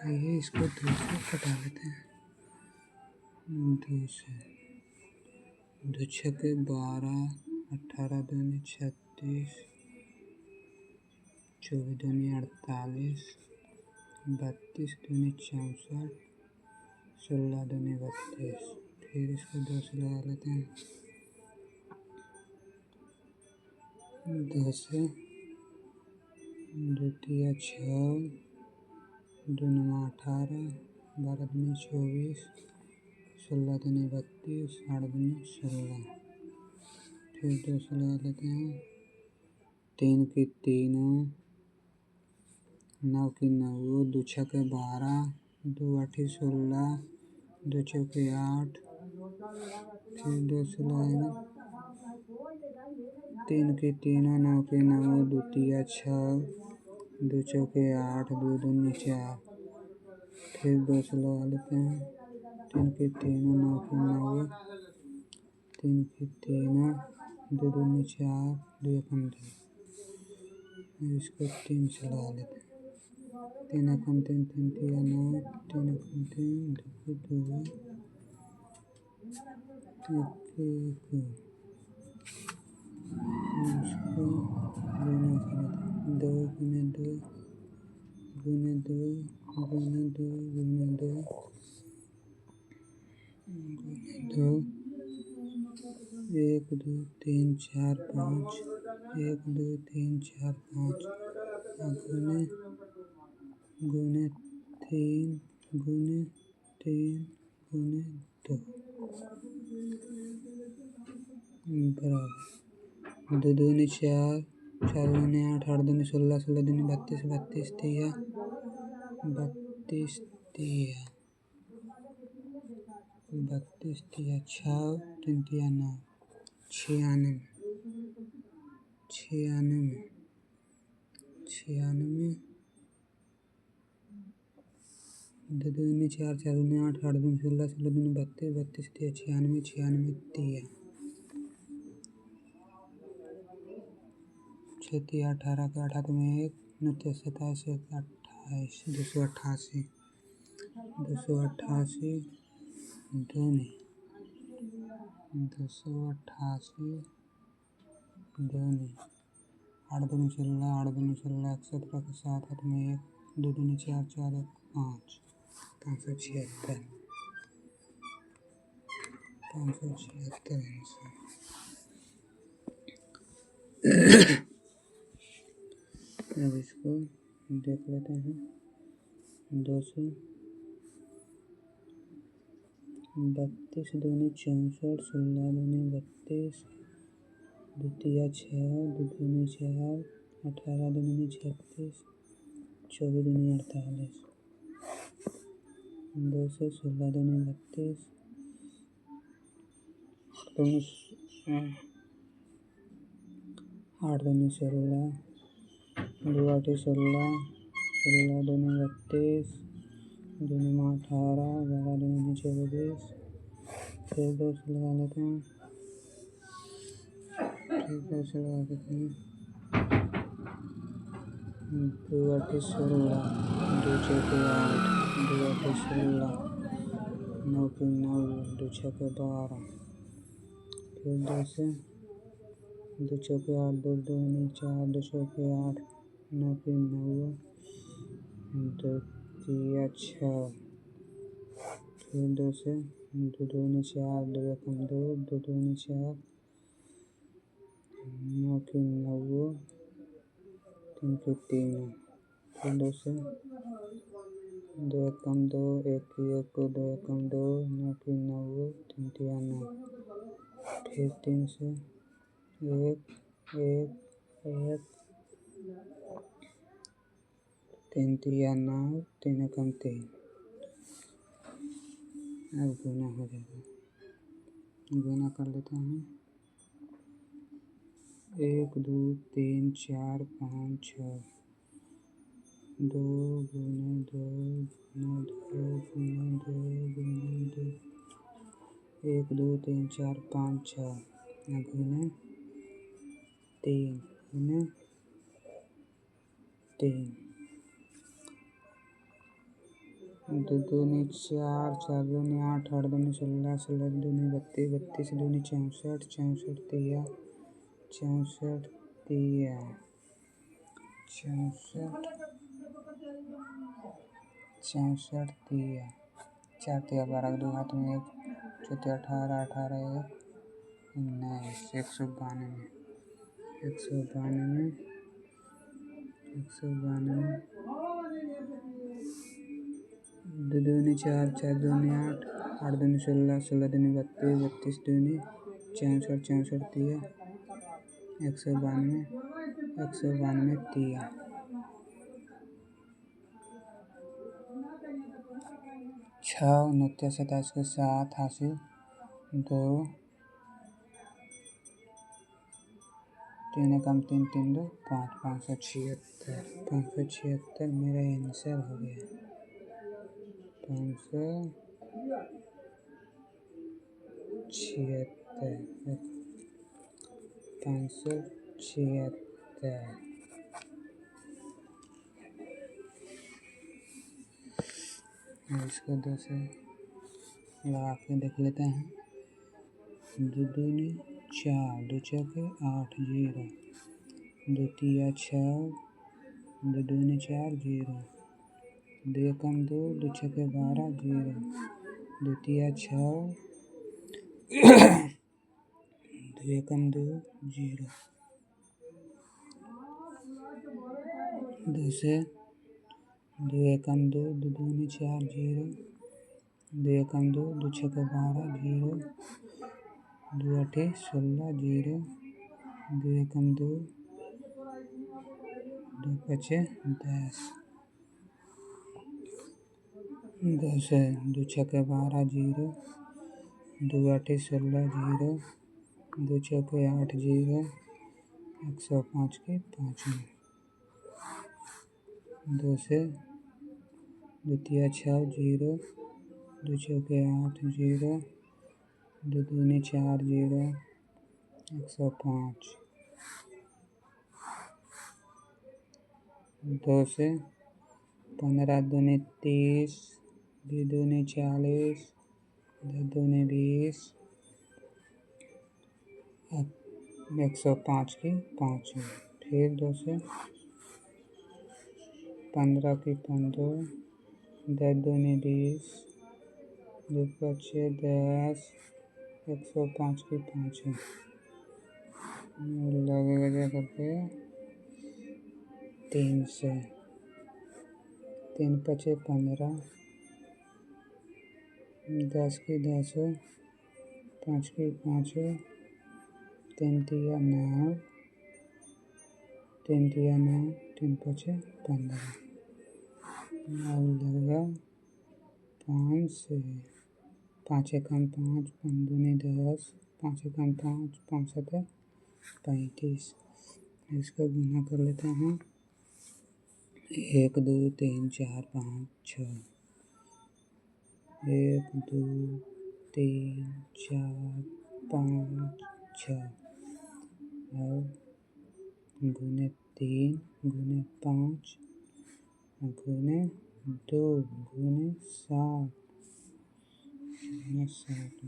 आइए इसको 2 से कटा लेते हैं। 2 से 2 छक्के 12, 18 दूनी 36, 24 दूनी 48, 32 दूनी 64, 16 दूनी 32। फिर इसको 2 से लगा लेते हैं। 2 से 2 तिया 6, 2 नवा 18, 12 दूनी 24, 16 दूनी 32, 8 दूनी 16। फिर 2 से लगा लेते हैं। 3 की 3, 9 की 9, 2 छक्के 12, 2 आठी 16, 2 चौके 8। फिर 2 से लगाएंगे। 3 की 3, 9 की 9, 2 तिया 6, 2 चौके 8, 2 दूनी 4। फिर 2 से लगा लेते हैं। 3 की 3, 9 की 9, 3 की 3, 2 दूनी 4, 2 एकम 2। इसको 3 से लगा लेते हैं। 3 एकम 3, 3 तिया 9, 3 एकम 3, 2 की 2, 1 की 1। इसको गुना कर लेते हैं। 2 गुने 2 गुने 2 गुने 2 गुने 2 गुने 2, 1 2 3 4 5, 1 2 3 4 5। गुने गुने 3 गुने 3 गुने 2 बराबर 2 दूनी 4, 4 दूनी 8, 8 दूनी 16, 16 दूनी 32, 32 तिया 32 तिया 32 तिया 6, 3 तिया 9, 96 96 96। 2 दूनी 4, 4 दूनी 8, 8 दूनी 16, 16 दूनी 32, 32 तिया 96 96 तिया 6 तिया 18 के 8 में 1, 9 तिया 27, 1 28, 288 288 दूनी 288 दूनी 8 दूनी 16, 8 दूनी 16, 17 के 7, 8 में 1, 2 दूनी 4, 4 1 5, 576 576 अब इसको देख लेते हैं। 2 से 32 दूनी 64, 16 दूनी 32, 2 तिया 6, 2 दूनी 4, 18 दूनी 36, 24 दूनी 48। 2 से 16 दूनी 32, 8 दूनी 16, 2 आठी 16, 16 दूनी 32, 2 नवा 18, 12 दूनी 24। फिर 2 से लगा लेते हैं। 2 आठी 16, 2 चौके 8, 2 आठी 16, 9 की 9, 2 छक्के 12। फिर 2 से 2 चौके 8, 2 दूनी 4, 2 चौके 8, 9 की 9, 2 तिया 6। फिर 2 से 2 दूनी 4, 2 एकम 2, 2 दूनी 4, 9 की 9, 3 की 3। फिर 2 से 2 एकम 2, 1 की 1, 2 एकम 2, 9 की 9, 3 तिया 9। फिर 3 से 1 1 1, 3 तिया 9, 3 एकम 3। अब गुना हो जाएगा। गुना कर लेते हैं। 1 2 3 4 5 6, 2 गुने 2 गुने 2 गुने 2 गुने 2, 1 2 3 4 5 6 गुने 3 गुने 3। दो दूनी चार, चार दूनी आठ, आठ दूनी 16, 16 दूनी 32, 32 दूनी 64, 64 तिया 64 तिया 64, 64 तिया 4 तिया 12 दो हाथ में 1, 4 18, 18 1 19, 192, 192, 192 दो दूनी चार, चार दूनी 8, 8 दूनी 16, 16 दूनी 32, 32 दूनी 64, 64 तिया 192, 192 तिया 6, 29, 27 को 7 हासिल 2, 3 कम 3, 3 2 5, 576, 576 मेरा आंसर हो गया 576, 576 इसको 2 से लगा के देख लेते हैं। दो दूनी 4, 2 चौके 8 0, 2 तिया 6, 2 दूनी 4 0, 2 कम 2, 2 छक्के 12 0, 2 तिया 6, 2 कम 2 0, 2 से 2 कम 2, 2 दूनी 4 0, 2 कम 2, 2 छक्के 12 0, 2 8 16 0, 2 कम 2, 2 5 10, 2 से 2 छक्के 12 0, 2 8 16 0, 2 चौके 8 0, 105 के 5 में 2 से 2 तिया 6 0, 2 चौके 8 0, 2 दूनी 4 0, 105, 2 से 15 दूनी 30, 2 दूनी 40, 2 दूनी 20, 105 की 5 में फिर 2 से 15 की 15, 10 दूनी 20, 2 5 10, 105 की 5 में लगेगा जा करके 3 से 3 5 15, 10 की 10, 5 की 5, 3 तिया 9, 3 तिया 9, 3 5 15 लगेगा 5 से 5 कम 5, 5 दूनी 10, 5 कम 5, 5 7 35 इसको गुना कर लेते हैं 1 2 3 4 5 6, 1 2 3 4 5 6 और गुने 3 गुने 5 गुने 2 गुने 7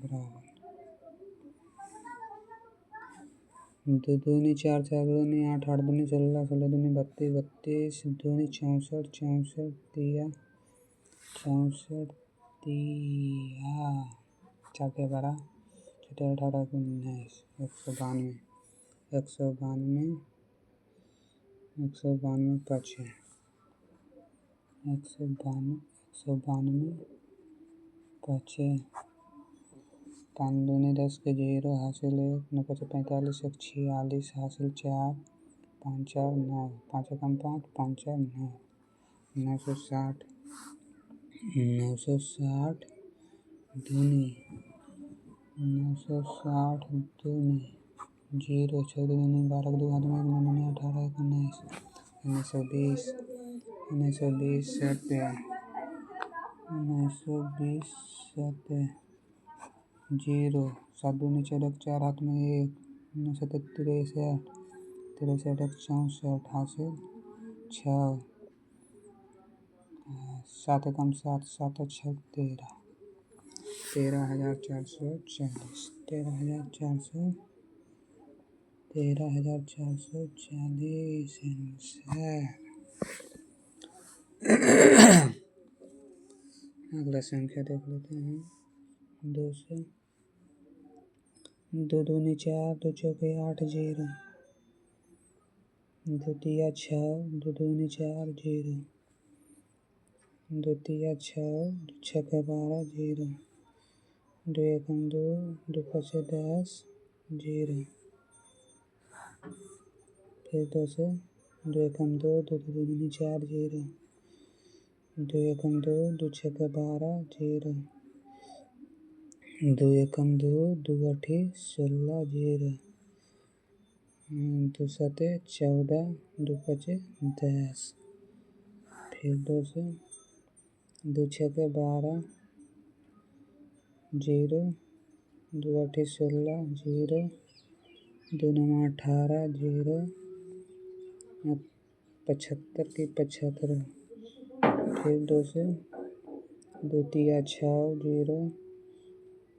बराबर 2 दूनी 4, 4 दूनी 8, 8 दूनी 16, 16 दूनी 32, 32 दूनी 64, 64 तिया 64 तिया 4 के 12, 4 18 19, 192, 192, 192 5, 192 5, 5 दूनी 10 के 0 हासिल 1, 9 5 45, 146 हासिल 4, 5 4 9, 5 कम 5, 5 4 9, 960, 960 दूनी 960 दूनी 0, 6 दूनी 12 2 हाथ में 9 दूनी 18 19, 1920, 1920 7, 1920 7 0, 7 दूनी 14, 4 हाथ में 1, 9 7 63, 63 64 हासिल 6 7 एकम 7, 7 छः 13, 13,440, 13,440 आंसर। अगला संख्या देख लेते हैं। 2 से 2 दूनी 4, 2 चौके 8, 0, 2 तिया 6, 2 दूनी 4, 0, 2 तिया 6, 2 छक्के 12, 0, 2 एकम 2, 2 पचे 10, 0, फिर 2 से 2 एकम 2, 2 दूनी 4, 0, 2 एकम 2, 2 छक्के 12, 0, 2 एकम 2, 2 अठी 16, 0, 2 सते 14, 2 पचे 10, फिर 2 से 2 छक्के 12, 0, 2 अठी 16, 0, 2 नौ 18, 0, 75 की 75, फिर 2 से 2 तिया 6, 0,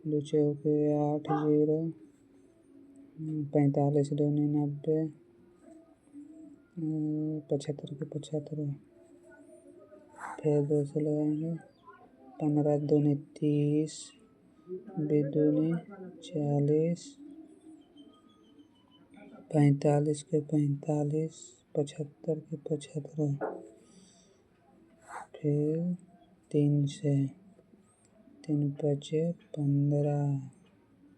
2 चौके 8, 0, 45 दूनी 90, 75 की 75, फिर 2 से लगाएंगे 15 दूनी 30, 20 दूनी 40, 45 के 45, 75 के 75, फिर 3 से 3 पचे 15,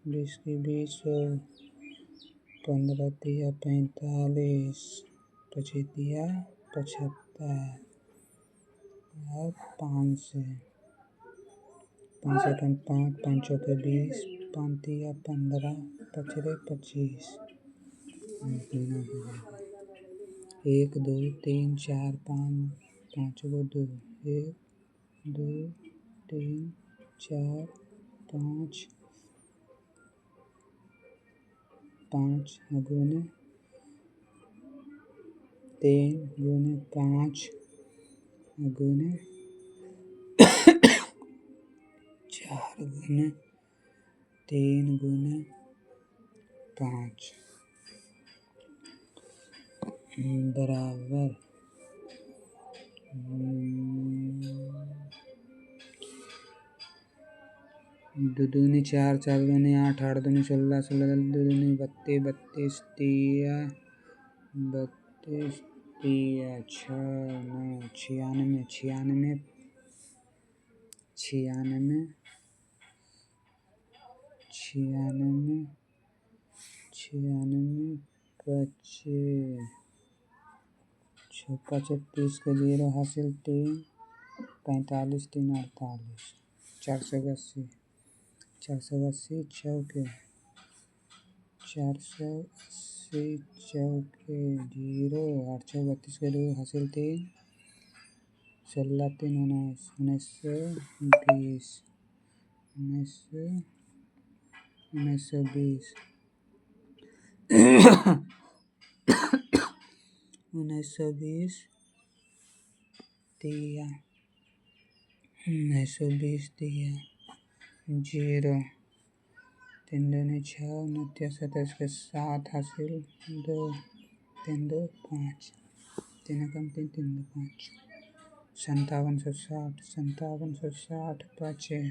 20 की 20, 15 तिया 45, 25 तिया 75, और 5 से 5 एकम 5, 5 चौके 20, 5 तिया 15, 5 25, 1 2 3 4 5, 5 गो 2, 1 2 3 4 5, 5 गुने 3 गुने 5 गुने 4 गुने 3 गुने 5 बराबर 2 दूनी 4, 4 दूनी 8, 8 दूनी 16, 16 दूनी 32, 32 तिया 32 तिया 6 9 96, 96 96 96 96 25, 6 30 के 0 हासिल 3, 45 3 48, 480, 480 चौके 480 चौके 0, 8 32 के 2 हासिल 3, 16 3 19, 1920, 1920, 1920 तिया 1920 तिया 0, 3 दूनी 6, 29 27 के 7 हासिल 2, 3 2 5, 3 एकम 3, 3 2 5, 5760, 5760 पचे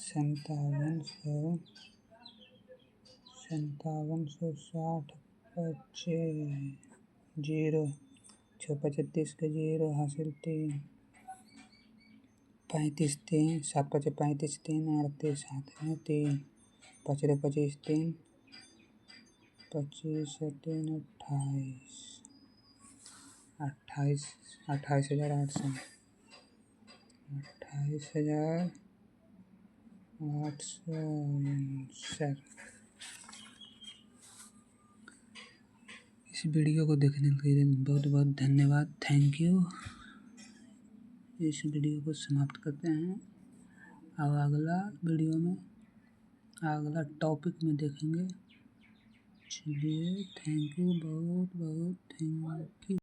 5760 पचे 0, 6 35 के 0 हासिल 3, 35 3, 7 पचे 35 3, 38 हाथ में 3, 5 25 3, 25 3 28, 28 28,800, 28,800 आंसर। इस वीडियो को देखने के लिए बहुत बहुत धन्यवाद। Thank you. इस वीडियो को समाप्त करते हैं। अब अगला वीडियो में अगला टॉपिक में देखेंगे। चलिए थैंक यू, बहुत बहुत थैंक यू।